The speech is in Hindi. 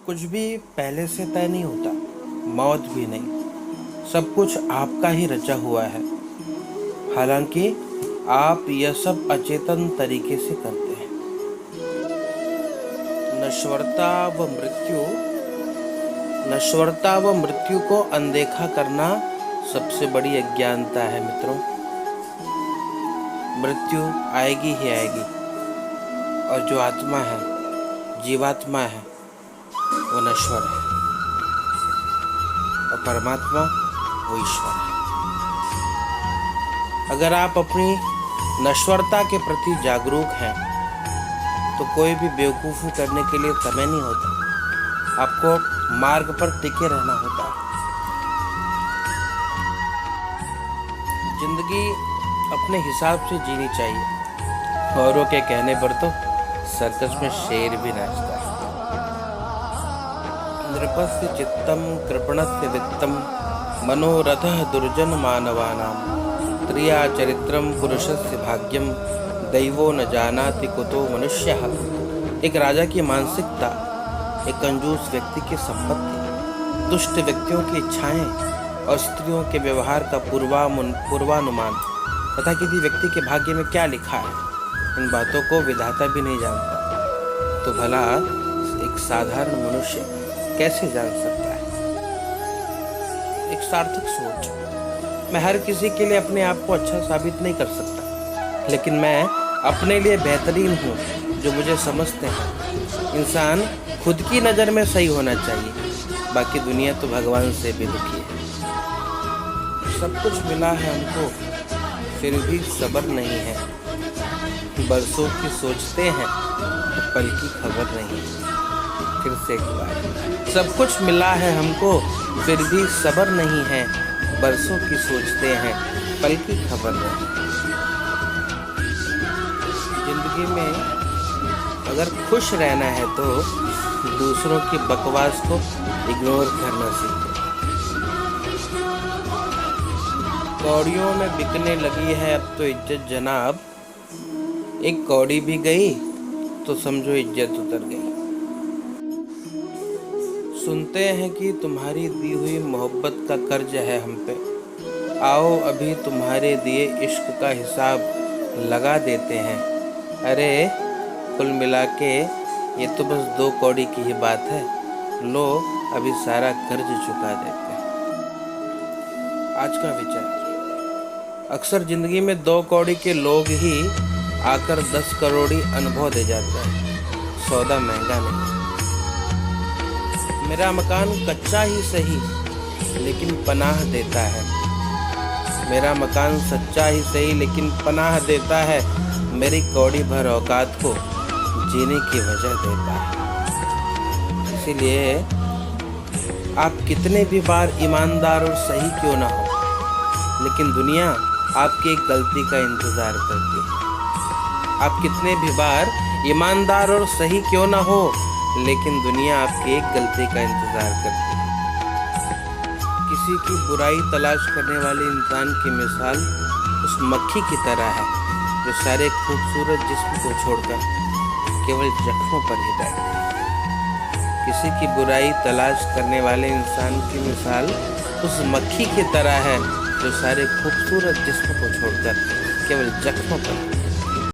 कुछ भी पहले से तय नहीं होता, मौत भी नहीं। सब कुछ आपका ही रचा हुआ है। हालांकि आप यह सब अचेतन तरीके से करते हैं। नश्वरता व मृत्यु नश्वरता व मृत्यु को अनदेखा करना सबसे बड़ी अज्ञानता है मित्रों। मृत्यु आएगी ही आएगी, और जो आत्मा है, जीवात्मा है, वो नश्वर है, और परमात्मा वो ईश्वर है। अगर आप अपनी नश्वरता के प्रति जागरूक हैं तो कोई भी बेवकूफ़ी करने के लिए समय नहीं होता। आपको मार्ग पर टिके रहना होता है। जिंदगी अपने हिसाब से जीनी चाहिए। औरों के कहने पर तो सर्कस में शेर भी नाचता है। नृपस्य चित्तम कृपणस्य वित्तम मनोरथः दुर्जन मानवानाम त्रिया चरित्रम पुरुषस्य भाग्यम दैवो न जानाति कुतो मनुष्यः। एक राजा की मानसिकता, एक कंजूस व्यक्ति की संपत्ति, दुष्ट व्यक्तियों की इच्छाएं और स्त्रियों के व्यवहार का पूर्वानुमान तथा किसी व्यक्ति के भाग्य में क्या लिखा है, इन बातों को विधाता भी नहीं जानता, तो भला एक साधारण मनुष्य कैसे जान सकता है। एक सार्थक सोच। मैं हर किसी के लिए अपने आप को अच्छा साबित नहीं कर सकता, लेकिन मैं अपने लिए बेहतरीन हूँ जो मुझे समझते हैं। इंसान खुद की नज़र में सही होना चाहिए, बाकी दुनिया तो भगवान से भी दुखी है। सब कुछ मिला है हमको, फिर भी सब्र नहीं है। बरसों की सोचते हैं तो पल की खबर नहीं है। फिर से एक बार, सब कुछ मिला है हमको, फिर भी सब्र नहीं है। बरसों की सोचते हैं, पल की खबर नहीं। जिंदगी में अगर खुश रहना है तो दूसरों की बकवास को इग्नोर करना सीखें। कौड़ियों में बिकने लगी है अब तो इज्जत जनाब। एक कौड़ी भी गई तो समझो इज्जत उतर गई। सुनते हैं कि तुम्हारी दी हुई मोहब्बत का कर्ज है हम पे। आओ अभी तुम्हारे दिए इश्क का हिसाब लगा देते हैं। अरे कुल मिला के ये तो बस 2 कौड़ी की ही बात है। लो अभी सारा कर्ज चुका देते हैं। आज का विचार। अक्सर जिंदगी में 2 कौड़ी के लोग ही आकर 10 करोड़ी अनुभव दे जाते हैं। सौदा महंगा नहीं। मेरा मकान कच्चा ही सही लेकिन पनाह देता है। मेरा मकान सच्चा ही सही लेकिन पनाह देता है। मेरी कौड़ी भर औकात को जीने की वजह देता है। इसीलिए आप कितने भी बार ईमानदार और सही क्यों ना हो, लेकिन दुनिया आपकी एक गलती का इंतज़ार करती है। आप कितने भी बार ईमानदार और सही क्यों ना हो, लेकिन दुनिया आपकी एक गलती का इंतज़ार करती है। किसी की बुराई तलाश करने वाले इंसान की मिसाल उस मक्खी की तरह है जो सारे खूबसूरत जिस्म को छोड़कर केवल जख्मों पर ही बैठती है। किसी की बुराई तलाश करने वाले इंसान की मिसाल उस मक्खी की तरह है जो सारे खूबसूरत जिस्म को छोड़कर केवल जख्मों पर